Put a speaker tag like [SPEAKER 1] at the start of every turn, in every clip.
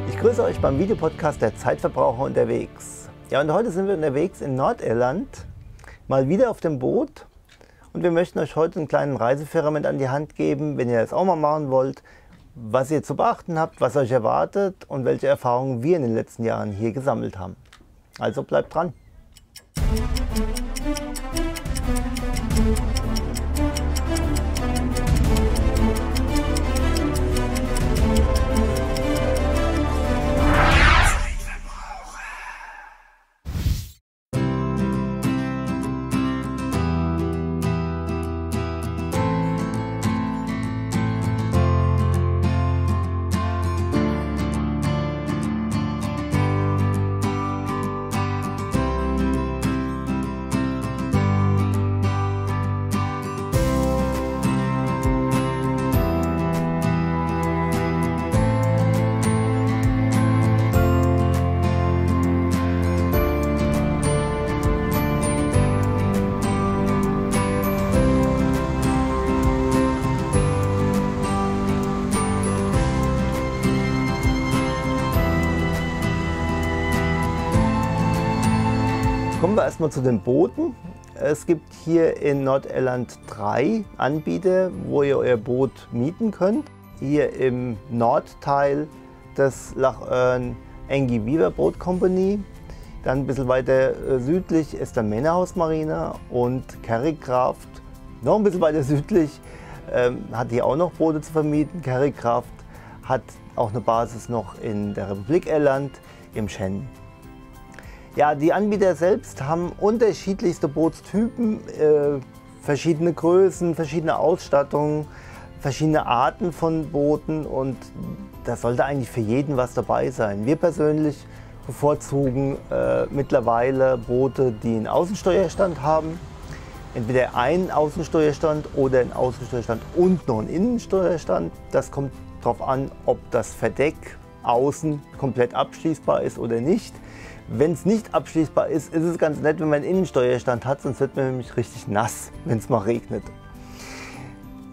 [SPEAKER 1] Ich grüße euch beim Videopodcast der Zeitverbraucher unterwegs. Ja, und heute sind wir unterwegs in Nordirland, mal wieder auf dem Boot. Und wir möchten euch heute einen kleinen Reiseführer mit an die Hand geben, wenn ihr das auch mal machen wollt, was ihr zu beachten habt, was euch erwartet und welche Erfahrungen wir in den letzten Jahren hier gesammelt haben. Also bleibt dran! Kommen wir erstmal zu den Booten. Es gibt hier in Nordirland 3 Anbieter, wo ihr euer Boot mieten könnt. Hier im Nordteil des Lough Erne Engie Weaver Boat Company. Dann ein bisschen weiter südlich ist der Manor House Marina und Carrycraft. Noch ein bisschen weiter südlich hat hier auch noch Boote zu vermieten. Carrycraft hat auch eine Basis noch in der Republik Irland im Shannon. Ja, die Anbieter selbst haben unterschiedlichste Bootstypen, verschiedene Größen, verschiedene Ausstattungen, verschiedene Arten von Booten und da sollte eigentlich für jeden was dabei sein. Wir persönlich bevorzugen mittlerweile Boote, die einen Außensteuerstand haben. Entweder einen Außensteuerstand oder einen Außensteuerstand und noch einen Innensteuerstand. Das kommt darauf an, ob das Verdeck außen komplett abschließbar ist oder nicht. Wenn es nicht abschließbar ist, ist es ganz nett, wenn man einen Innensteuerstand hat, sonst wird man nämlich richtig nass, wenn es mal regnet.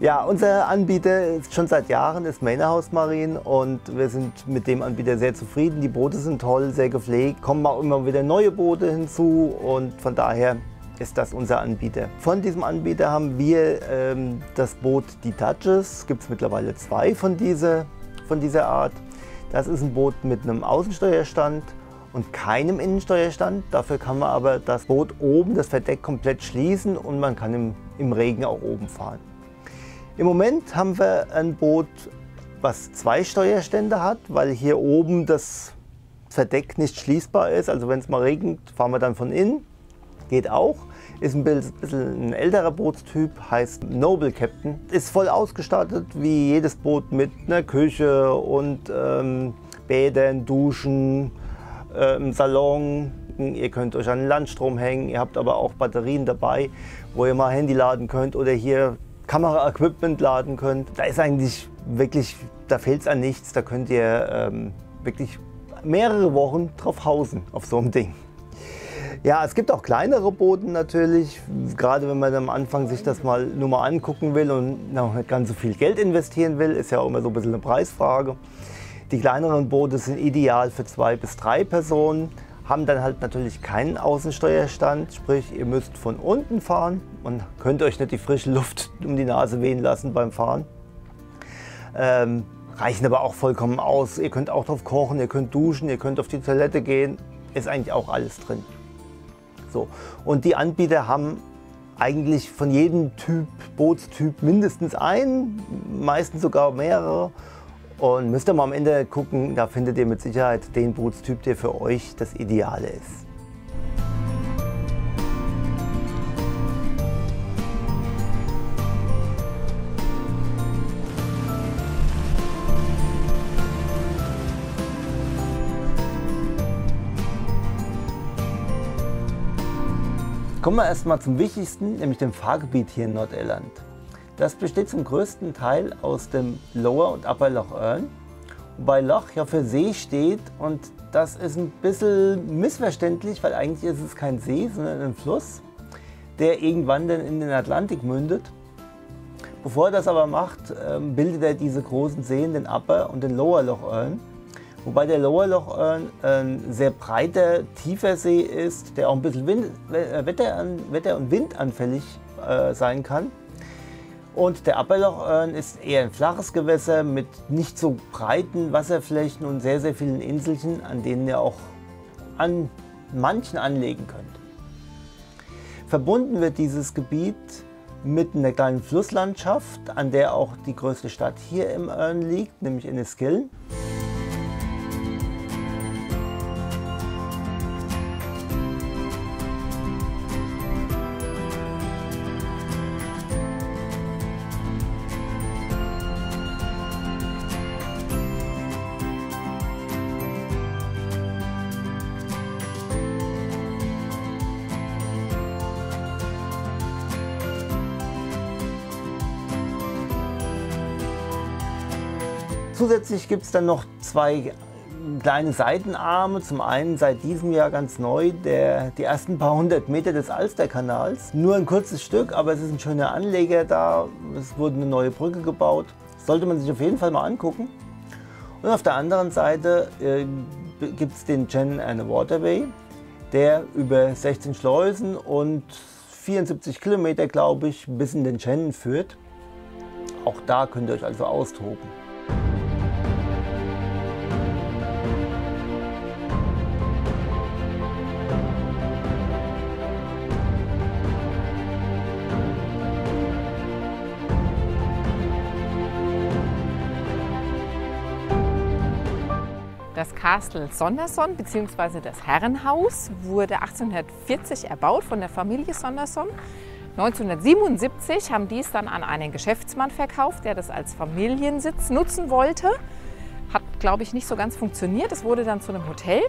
[SPEAKER 1] Ja, unser Anbieter ist schon seit Jahren ist Manor House Marine und wir sind mit dem Anbieter sehr zufrieden. Die Boote sind toll, sehr gepflegt, kommen auch immer wieder neue Boote hinzu und von daher ist das unser Anbieter. Von diesem Anbieter haben wir das Boot die Duchess, gibt es mittlerweile 2 von dieser Art. Das ist ein Boot mit einem Außensteuerstand und keinem Innensteuerstand. Dafür kann man aber das Boot oben, das Verdeck komplett schließen und man kann im Regen auch oben fahren. Im Moment haben wir ein Boot, was 2 Steuerstände hat, weil hier oben das Verdeck nicht schließbar ist. Also wenn es mal regnet, fahren wir dann von innen. Geht auch. Ist ein bisschen ein älterer Bootstyp, heißt Noble Captain. Ist voll ausgestattet wie jedes Boot mit einer Küche und Bädern, Duschen, Salon. Ihr könnt euch an den Landstrom hängen. Ihr habt aber auch Batterien dabei, wo ihr mal Handy laden könnt oder hier Kamera-Equipment laden könnt. Da ist eigentlich wirklich, da fehlt es an nichts. Da könnt ihr wirklich mehrere Wochen drauf hausen auf so einem Ding. Ja, es gibt auch kleinere Boote natürlich, gerade wenn man am Anfang sich das nur mal angucken will und noch nicht ganz so viel Geld investieren will, ist ja auch immer so ein bisschen eine Preisfrage. Die kleineren Boote sind ideal für 2 bis 3 Personen, haben dann halt natürlich keinen Außensteuerstand, sprich ihr müsst von unten fahren und könnt euch nicht die frische Luft um die Nase wehen lassen beim Fahren. Reichen aber auch vollkommen aus, ihr könnt auch drauf kochen, ihr könnt duschen, ihr könnt auf die Toilette gehen, ist eigentlich auch alles drin. So. Und die Anbieter haben eigentlich von jedem Bootstyp mindestens einen, meistens sogar mehrere. Und müsst ihr mal am Ende gucken, da findet ihr mit Sicherheit den Bootstyp, der für euch das Ideale ist. Kommen wir erstmal zum Wichtigsten, nämlich dem Fahrgebiet hier in Nordirland. Das besteht zum größten Teil aus dem Lower und Upper Lough Erne, wobei Loch ja für See steht und das ist ein bisschen missverständlich, weil eigentlich ist es kein See, sondern ein Fluss, der irgendwann dann in den Atlantik mündet. Bevor er das aber macht, bildet er diese großen Seen, den Upper und den Lower Lough Erne. Wobei der Lower Loch Erne ein sehr breiter, tiefer See ist, der auch ein bisschen wetter- und windanfällig sein kann. Und der Upper Loch Erne ist eher ein flaches Gewässer mit nicht so breiten Wasserflächen und sehr, sehr vielen Inselchen, an denen ihr auch an manchen anlegen könnt. Verbunden wird dieses Gebiet mit einer kleinen Flusslandschaft, an der auch die größte Stadt hier im Erne liegt, nämlich Enniskillen. Zusätzlich gibt es dann noch zwei kleine Seitenarme. Zum einen seit diesem Jahr ganz neu die ersten paar 100 Meter des Alsterkanals. Nur ein kurzes Stück, aber es ist ein schöner Anleger da. Es wurde eine neue Brücke gebaut. Das sollte man sich auf jeden Fall mal angucken. Und auf der anderen Seite gibt es den Shannon Erne Waterway, der über 16 Schleusen und 74 Kilometer, glaube ich, bis in den Shannon führt. Auch da könnt ihr euch also austoben.
[SPEAKER 2] Das Castle Sonderson bzw. das Herrenhaus wurde 1840 erbaut von der Familie Sonderson. 1977 haben die es dann an einen Geschäftsmann verkauft, der das als Familiensitz nutzen wollte. Hat, glaube ich, nicht so ganz funktioniert. Es wurde dann zu einem Hotel.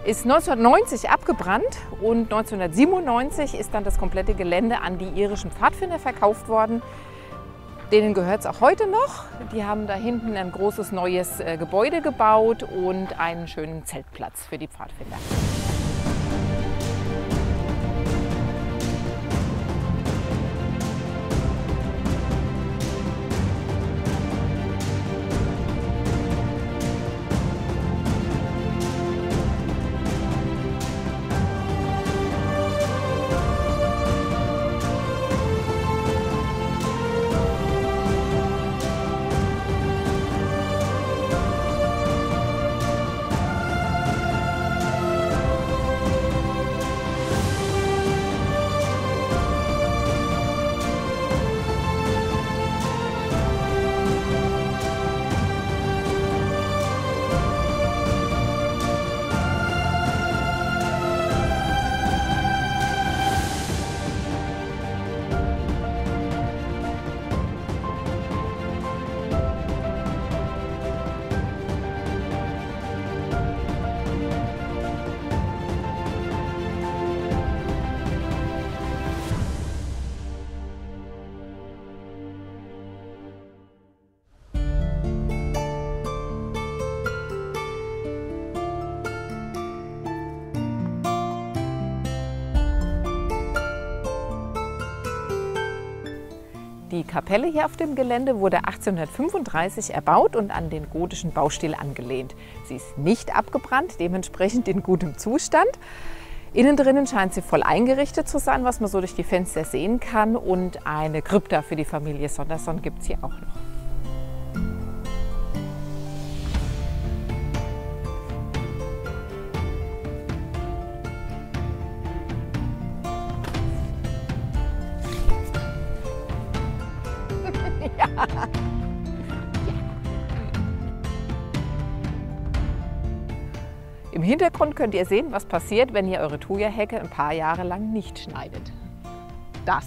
[SPEAKER 2] Ist 1990 abgebrannt und 1997 ist dann das komplette Gelände an die irischen Pfadfinder verkauft worden. Denen gehört es auch heute noch. Die haben da hinten ein großes neues Gebäude gebaut und einen schönen Zeltplatz für die Pfadfinder. Die Kapelle hier auf dem Gelände wurde 1835 erbaut und an den gotischen Baustil angelehnt. Sie ist nicht abgebrannt, dementsprechend in gutem Zustand. Innen drinnen scheint sie voll eingerichtet zu sein, was man so durch die Fenster sehen kann. Und eine Krypta für die Familie Sonderson gibt es hier auch noch. Im Hintergrund könnt ihr sehen, was passiert, wenn ihr eure Thuja-Hecke ein paar Jahre lang nicht schneidet. Das.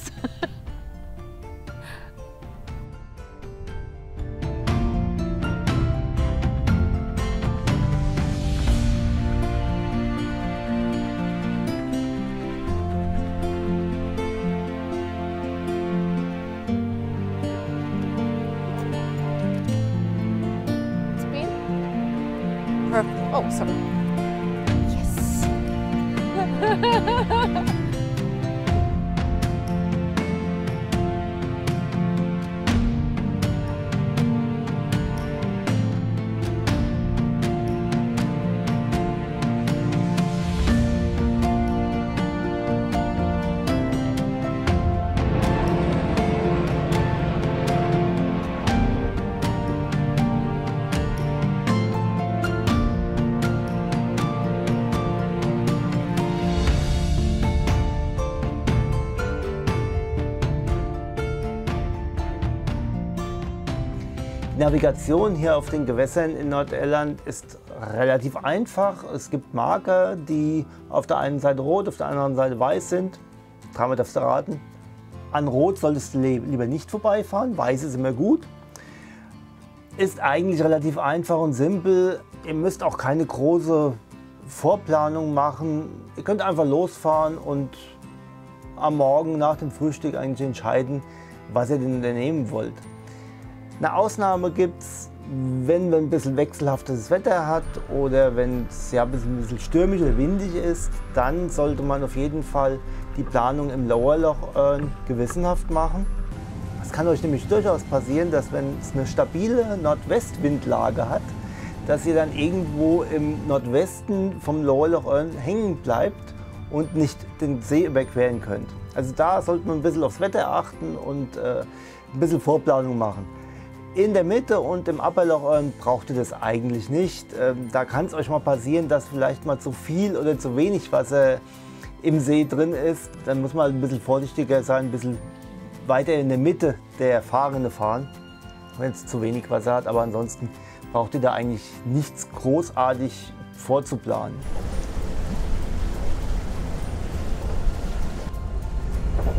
[SPEAKER 2] Oh, sorry. Yes!
[SPEAKER 1] Navigation hier auf den Gewässern in Nordirland ist relativ einfach. Es gibt Marker, die auf der einen Seite rot, auf der anderen Seite weiß sind. Dreimal darfst du raten. An Rot solltest du lieber nicht vorbeifahren, weiß ist immer gut. Ist eigentlich relativ einfach und simpel. Ihr müsst auch keine große Vorplanung machen. Ihr könnt einfach losfahren und am Morgen nach dem Frühstück eigentlich entscheiden, was ihr denn unternehmen wollt. Eine Ausnahme gibt es, wenn man ein bisschen wechselhaftes Wetter hat oder wenn es ja ein bisschen stürmisch oder windig ist, dann sollte man auf jeden Fall die Planung im Lower Loch Earn gewissenhaft machen. Es kann euch nämlich durchaus passieren, dass wenn es eine stabile Nordwestwindlage hat, dass ihr dann irgendwo im Nordwesten vom Lower Loch Earn hängen bleibt und nicht den See überqueren könnt. Also da sollte man ein bisschen aufs Wetter achten und ein bisschen Vorplanung machen. In der Mitte und im Upper Loch Earn braucht ihr das eigentlich nicht. Da kann es euch mal passieren, dass vielleicht mal zu viel oder zu wenig Wasser im See drin ist. Dann muss man halt ein bisschen vorsichtiger sein, ein bisschen weiter in der Mitte der Fahrrinne fahren, wenn es zu wenig Wasser hat. Aber ansonsten braucht ihr da eigentlich nichts großartig vorzuplanen.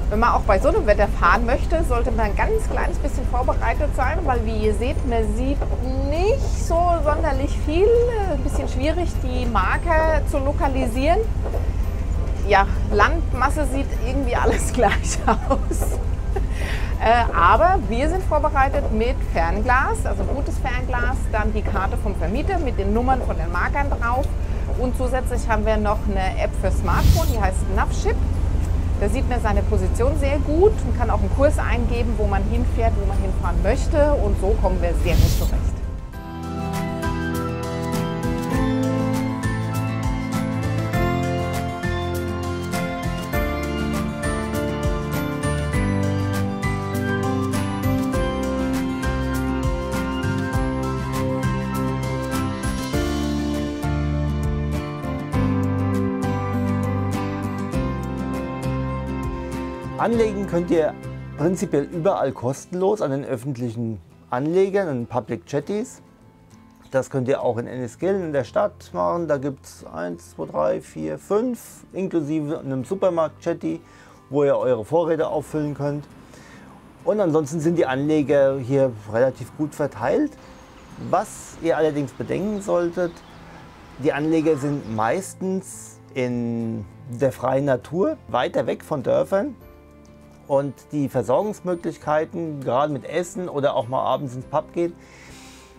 [SPEAKER 2] Wenn man auch bei so einem Wetter fahren möchte, sollte man ein ganz kleines bisschen vorbereitet sein, weil wie ihr seht, man sieht nicht so sonderlich viel. Ein bisschen schwierig, die Marker zu lokalisieren. Ja, Landmasse sieht irgendwie alles gleich aus. Aber wir sind vorbereitet mit Fernglas, also gutes Fernglas, dann die Karte vom Vermieter mit den Nummern von den Markern drauf und zusätzlich haben wir noch eine App für Smartphone, die heißt Navship. Da sieht man seine Position sehr gut und kann auch einen Kurs eingeben, wo man hinfährt, wo man hinfahren möchte und so kommen wir sehr gut zurecht.
[SPEAKER 1] Anlegen könnt ihr prinzipiell überall kostenlos an den öffentlichen Anlegern, an den Public Jetties. Das könnt ihr auch in Enniskillen in der Stadt machen. Da gibt es 1, 2, 3, 4, 5, inklusive einem Supermarkt-Jetty, wo ihr eure Vorräte auffüllen könnt. Und ansonsten sind die Anleger hier relativ gut verteilt. Was ihr allerdings bedenken solltet, die Anleger sind meistens in der freien Natur, weiter weg von Dörfern. Und die Versorgungsmöglichkeiten, gerade mit Essen oder auch mal abends ins Pub gehen,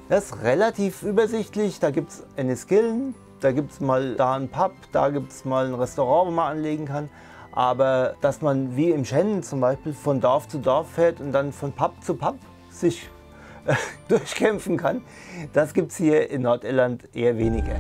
[SPEAKER 1] das ist relativ übersichtlich. Da gibt es Enniskillen, da gibt es mal da einen Pub, da gibt es mal ein Restaurant, wo man anlegen kann. Aber dass man wie im Shannon zum Beispiel von Dorf zu Dorf fährt und dann von Pub zu Pub sich durchkämpfen kann, das gibt es hier in Nordirland eher weniger.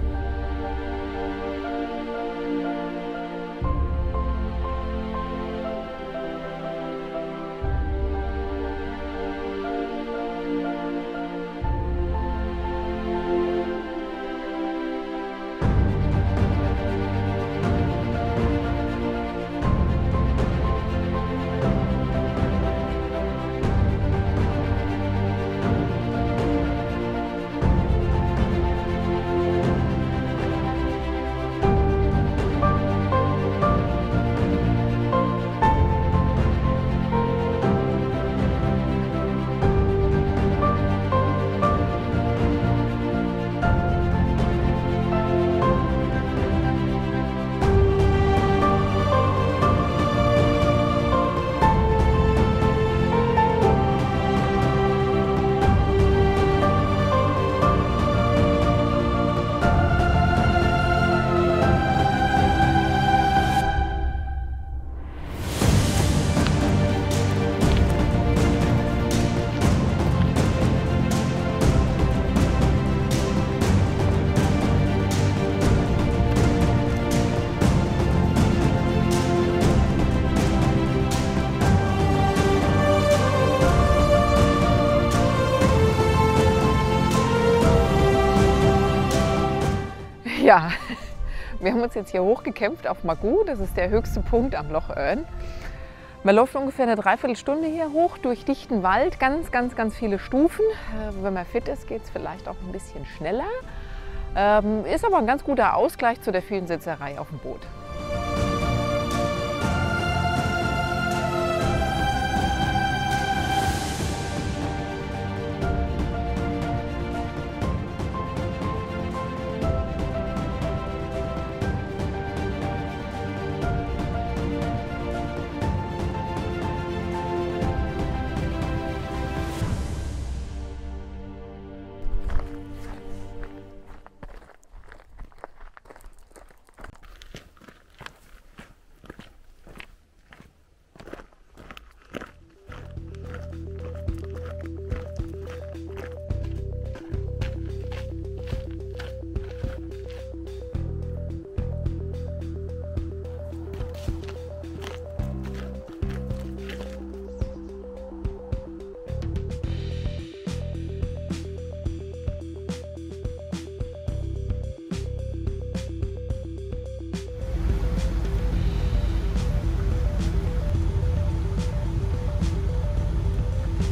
[SPEAKER 2] Ja, wir haben uns jetzt hier hochgekämpft auf Magoo, das ist der höchste Punkt am Loch Earn. Man läuft ungefähr eine Dreiviertelstunde hier hoch durch dichten Wald, ganz viele Stufen. Wenn man fit ist, geht es vielleicht auch ein bisschen schneller. Ist aber ein ganz guter Ausgleich zu der vielen Sitzerei auf dem Boot.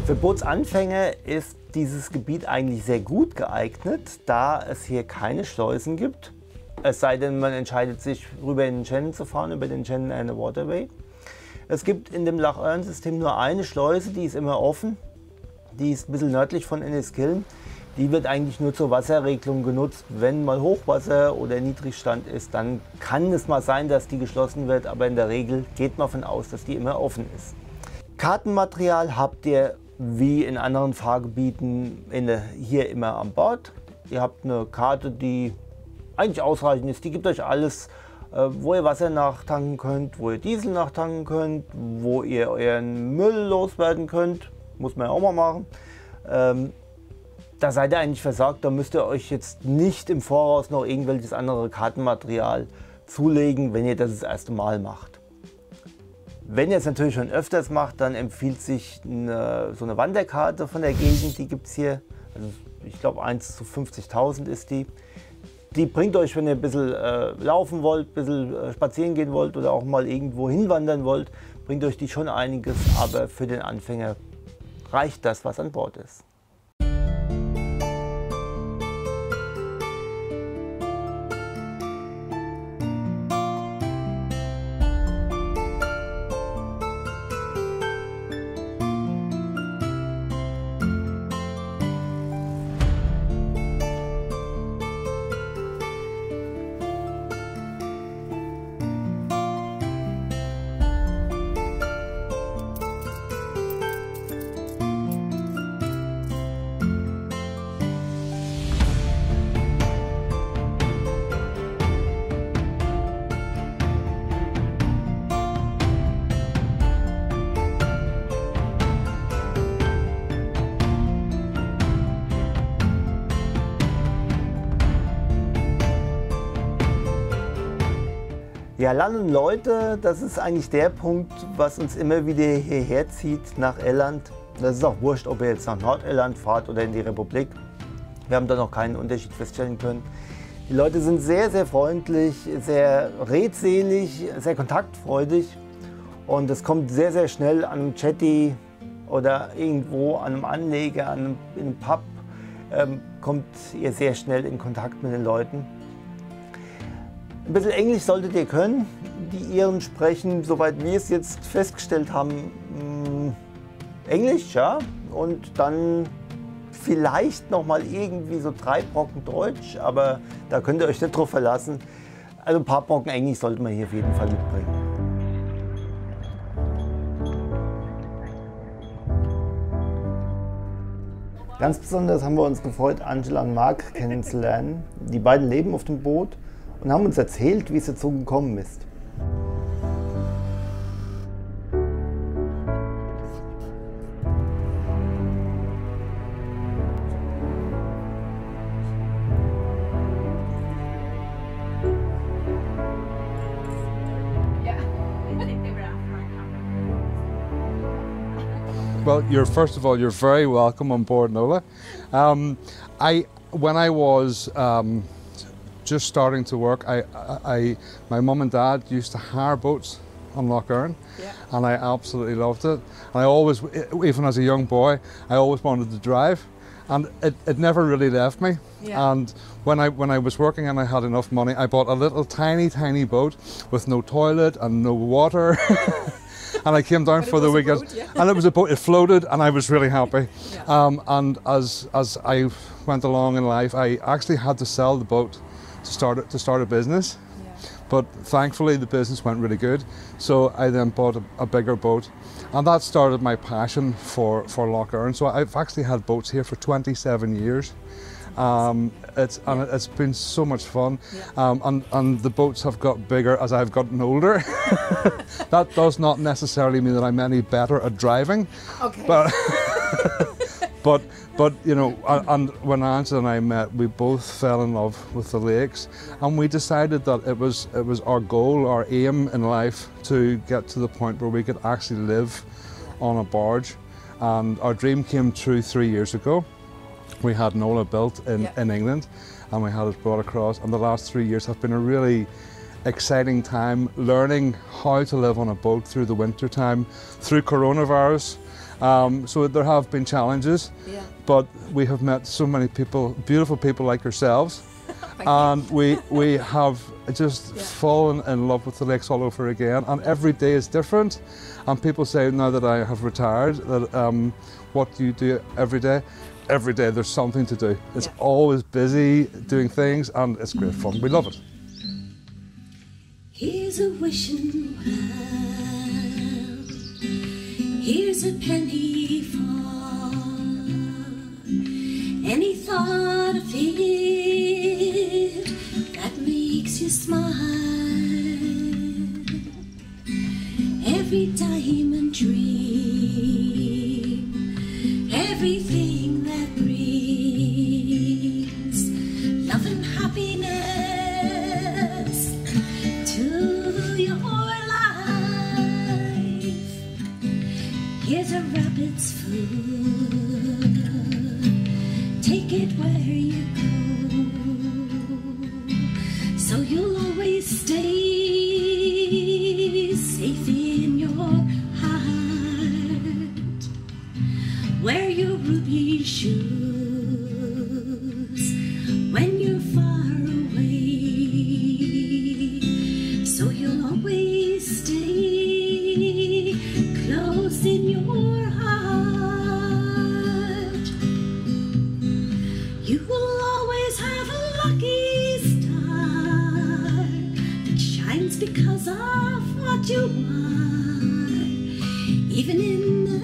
[SPEAKER 1] Für Bootsanfänger ist dieses Gebiet eigentlich sehr gut geeignet, da es hier keine Schleusen gibt. Es sei denn, man entscheidet sich, rüber in den Shannon zu fahren, über den Shannon and Waterway. Es gibt in dem Lough Erne-System nur eine Schleuse, die ist immer offen. Die ist ein bisschen nördlich von Enniskillen. Die wird eigentlich nur zur Wasserregelung genutzt. Wenn mal Hochwasser oder Niedrigstand ist, dann kann es mal sein, dass die geschlossen wird, aber in der Regel geht man davon aus, dass die immer offen ist. Kartenmaterial habt ihr wie in anderen Fahrgebieten hier immer an Bord. Ihr habt eine Karte, die eigentlich ausreichend ist. Die gibt euch alles, wo ihr Wasser nachtanken könnt, wo ihr Diesel nachtanken könnt, wo ihr euren Müll loswerden könnt. Muss man ja auch mal machen. Da seid ihr eigentlich versorgt. Da müsst ihr euch jetzt nicht im Voraus noch irgendwelches andere Kartenmaterial zulegen, wenn ihr das erste Mal macht. Wenn ihr es natürlich schon öfters macht, dann empfiehlt sich so eine Wanderkarte von der Gegend, die gibt es hier. Also ich glaube 1 zu 50.000 ist die. Die bringt euch, wenn ihr ein bisschen laufen wollt, ein bisschen spazieren gehen wollt oder auch mal irgendwo hinwandern wollt, bringt euch die schon einiges, aber für den Anfänger reicht das, was an Bord ist. Ja, Land und Leute, das ist eigentlich der Punkt, was uns immer wieder hierher zieht nach Irland. Das ist auch wurscht, ob ihr jetzt nach Nordirland fahrt oder in die Republik. Wir haben da noch keinen Unterschied feststellen können. Die Leute sind sehr, sehr freundlich, sehr redselig, sehr kontaktfreudig. Und es kommt sehr, sehr schnell an einem Jetty oder irgendwo an einem Anleger, in einem Pub, kommt ihr sehr schnell in Kontakt mit den Leuten. Ein bisschen Englisch solltet ihr können. Die Iren sprechen, soweit wir es jetzt festgestellt haben, Englisch, ja. Und dann vielleicht noch mal irgendwie so 3 Brocken Deutsch, aber da könnt ihr euch nicht drauf verlassen. Also ein paar Brocken Englisch sollte man hier auf jeden Fall mitbringen. Ganz besonders haben wir uns gefreut, Angela und Mark kennenzulernen. Die beiden leben auf dem Boot und haben uns erzählt, wie es dazu gekommen ist.
[SPEAKER 3] Well, first of all, you're very welcome on board Nola. When I was just starting to work, my mum and dad used to hire boats on Lough Erne,
[SPEAKER 2] Yeah.
[SPEAKER 3] and I absolutely loved it. And I always, even as a young boy, I always wanted to drive, and it never really left me.
[SPEAKER 2] Yeah.
[SPEAKER 3] And when I was working and I had enough money, I bought a little tiny boat with no toilet and no water. And I came down
[SPEAKER 2] But it
[SPEAKER 3] for the
[SPEAKER 2] was a
[SPEAKER 3] weekend,
[SPEAKER 2] boat, yeah.
[SPEAKER 3] and it was a boat. It floated, and I was really happy.
[SPEAKER 2] Yeah.
[SPEAKER 3] And as I went along in life, I actually had to sell the boat to start a business.
[SPEAKER 2] Yeah.
[SPEAKER 3] But thankfully, the business went really good. So I then bought a bigger boat, and that started my passion for Lough Erne. So I've actually had boats here for 27 years. It's been so much fun,
[SPEAKER 2] Yeah.
[SPEAKER 3] and the boats have got bigger as I've gotten older. That does not necessarily mean that I'm any better at driving,
[SPEAKER 2] Okay.
[SPEAKER 3] but you know, and when Angela and I met, we both fell in love with the lakes, and we decided that it was our goal, our aim in life, to get to the point where we could actually live on a barge, and our dream came true 3 years ago. We had Nola built in England, and we had it brought across, and the last 3 years have been a really exciting time learning how to live on a boat through the winter time, through coronavirus. So there have been challenges,
[SPEAKER 2] Yeah.
[SPEAKER 3] but we have met so many people, beautiful people like yourselves,
[SPEAKER 2] Thank
[SPEAKER 3] and we have just
[SPEAKER 2] Yeah.
[SPEAKER 3] fallen in love with the lakes all over again, and every day is different. And people say now that I have retired that what do you do every day? Every day there's something to do. It's
[SPEAKER 2] Yeah.
[SPEAKER 3] always busy doing things, and it's great fun. We love it.
[SPEAKER 4] Here's a wishing well, here's a penny for any thought of it that makes you smile. Every diamond dream, everything that brings love and happiness to your life. Here's a rabbit's foot, take it where you go, so you'll always stay safe in your heart. Wear your ruby shoes when you're far away, so you'll always stay close in your heart. You will always have a lucky star that shines because of what you are, even in the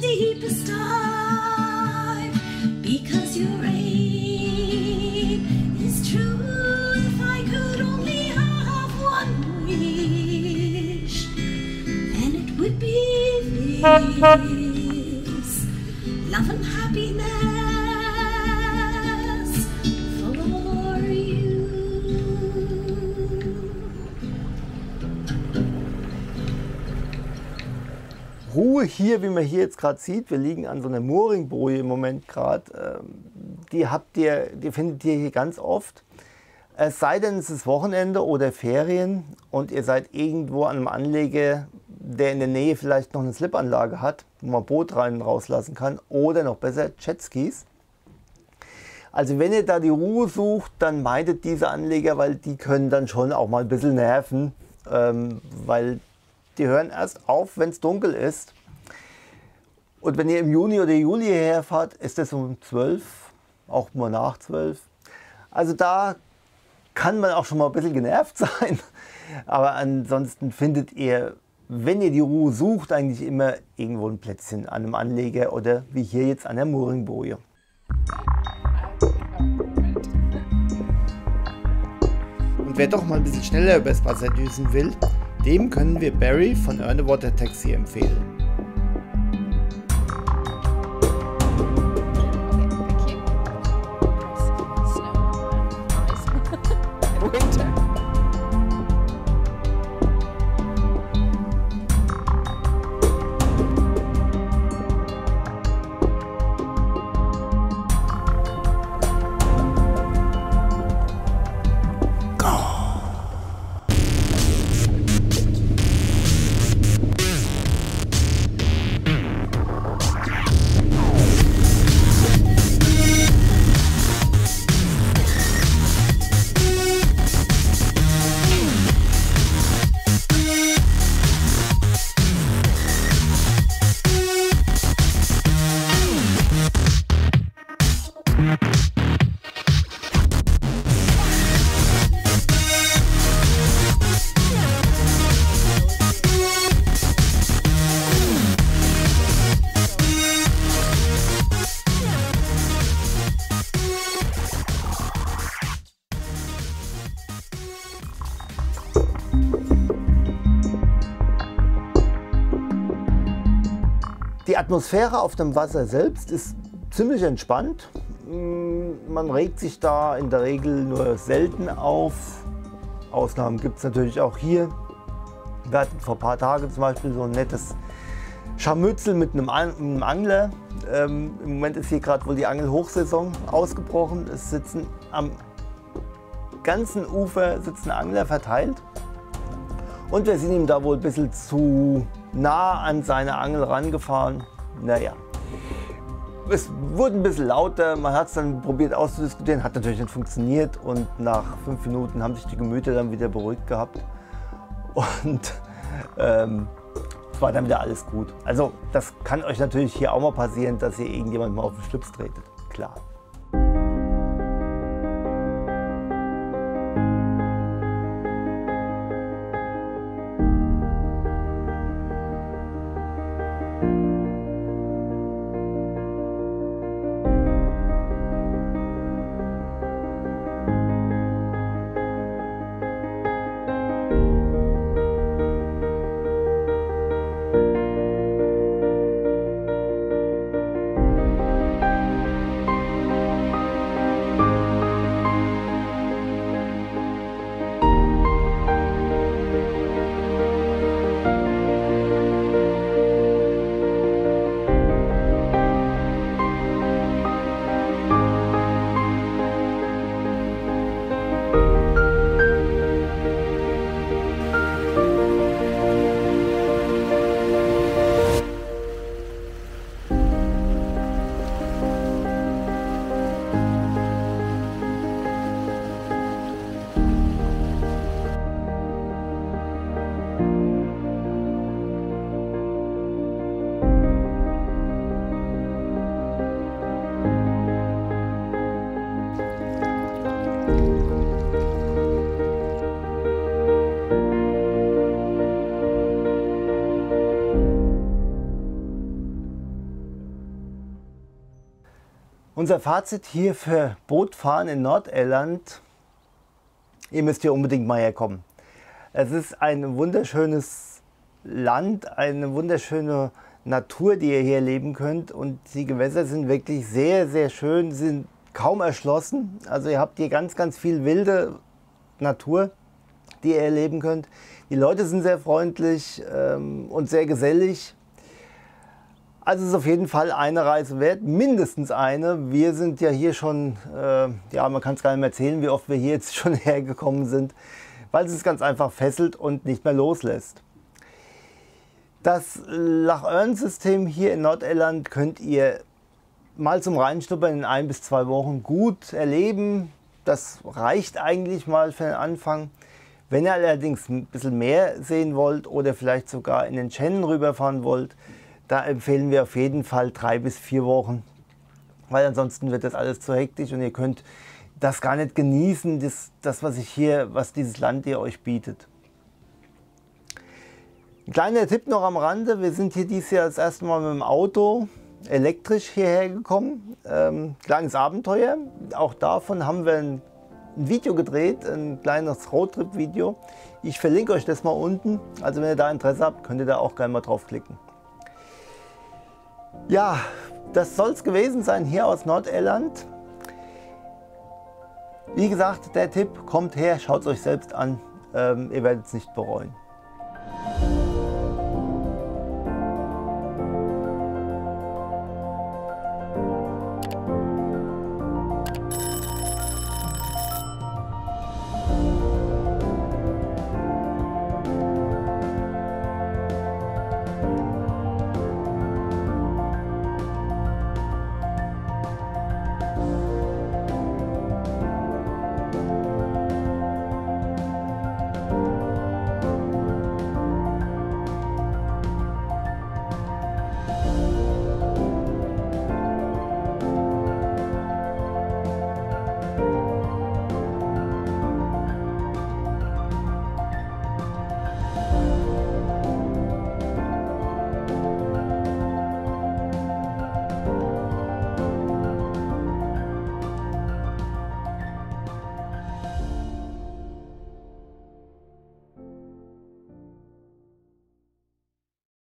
[SPEAKER 4] deepest time, because your aim is true. If I could only have one wish, then it would be this: love and happiness for you.
[SPEAKER 1] Ruhe hier, wie man hier jetzt gerade sieht. Wir liegen an so einer Mooringboje im Moment gerade. Die findet ihr hier ganz oft. Es sei denn, es ist Wochenende oder Ferien und ihr seid irgendwo an einem Anleger, der in der Nähe vielleicht noch eine Slipanlage hat, wo man Boot rein und rauslassen kann, oder noch besser Jetskis. Also wenn ihr da die Ruhe sucht, dann meidet diese Anleger, weil die können dann schon auch mal ein bisschen nerven, weil die hören erst auf, wenn es dunkel ist. Und wenn ihr im Juni oder Juli hierher fahrt, ist es um 12, auch mal nach 12. Also da kann man auch schon mal ein bisschen genervt sein. Aber ansonsten findet ihr, wenn ihr die Ruhe sucht, eigentlich immer irgendwo ein Plätzchen an einem Anleger oder wie hier jetzt an der Mooringboje. Und wer doch mal ein bisschen schneller übers Wasser düsen will, dem können wir Barry von Earn a Water Taxi empfehlen. Die Atmosphäre auf dem Wasser selbst ist ziemlich entspannt. Man regt sich da in der Regel nur selten auf. Ausnahmen gibt es natürlich auch hier. Wir hatten vor ein paar Tagen zum Beispiel so ein nettes Scharmützel mit einem Angler. Im Moment ist hier gerade wohl die Angelhochsaison ausgebrochen. Es sitzen am ganzen Ufer Angler verteilt. Und wir sind ihm da wohl ein bisschen zu nah an seine Angel rangefahren. Naja, es wurde ein bisschen lauter, man hat es dann probiert auszudiskutieren, hat natürlich nicht funktioniert und nach 5 Minuten haben sich die Gemüter dann wieder beruhigt gehabt und es war dann wieder alles gut. Also das kann euch natürlich hier auch mal passieren, dass ihr irgendjemand mal auf den Schlips tretet, klar. Unser Fazit hier für Bootfahren in Nordirland: Ihr müsst hier unbedingt mal herkommen. Es ist ein wunderschönes Land, eine wunderschöne Natur, die ihr hier erleben könnt, und die Gewässer sind wirklich sehr, sehr schön, sind kaum erschlossen. Also ihr habt hier ganz, ganz viel wilde Natur, die ihr erleben könnt. Die Leute sind sehr freundlich und sehr gesellig. Also es ist auf jeden Fall eine Reise wert, mindestens eine. Wir sind ja hier schon, ja, man kann es gar nicht mehr erzählen, wie oft wir hier jetzt schon hergekommen sind, weil es es ganz einfach fesselt und nicht mehr loslässt. Das Lough Erne-System hier in Nordirland könnt ihr mal zum Reinschnuppern in 1 bis 2 Wochen gut erleben. Das reicht eigentlich mal für den Anfang. Wenn ihr allerdings ein bisschen mehr sehen wollt oder vielleicht sogar in den Shannon rüberfahren wollt, da empfehlen wir auf jeden Fall 3 bis 4 Wochen, weil ansonsten wird das alles zu hektisch und ihr könnt das gar nicht genießen, das was dieses Land hier euch bietet. Ein kleiner Tipp noch am Rande: Wir sind hier dieses Jahr das erste Mal mit dem Auto elektrisch hierher gekommen. Kleines Abenteuer. Auch davon haben wir ein Video gedreht, ein kleines Roadtrip-Video. Ich verlinke euch das mal unten. Also wenn ihr da Interesse habt, könnt ihr da auch gerne mal draufklicken. Ja, das soll es gewesen sein hier aus Nordirland. Wie gesagt, der Tipp: kommt her, schaut es euch selbst an. Ihr werdet es nicht bereuen.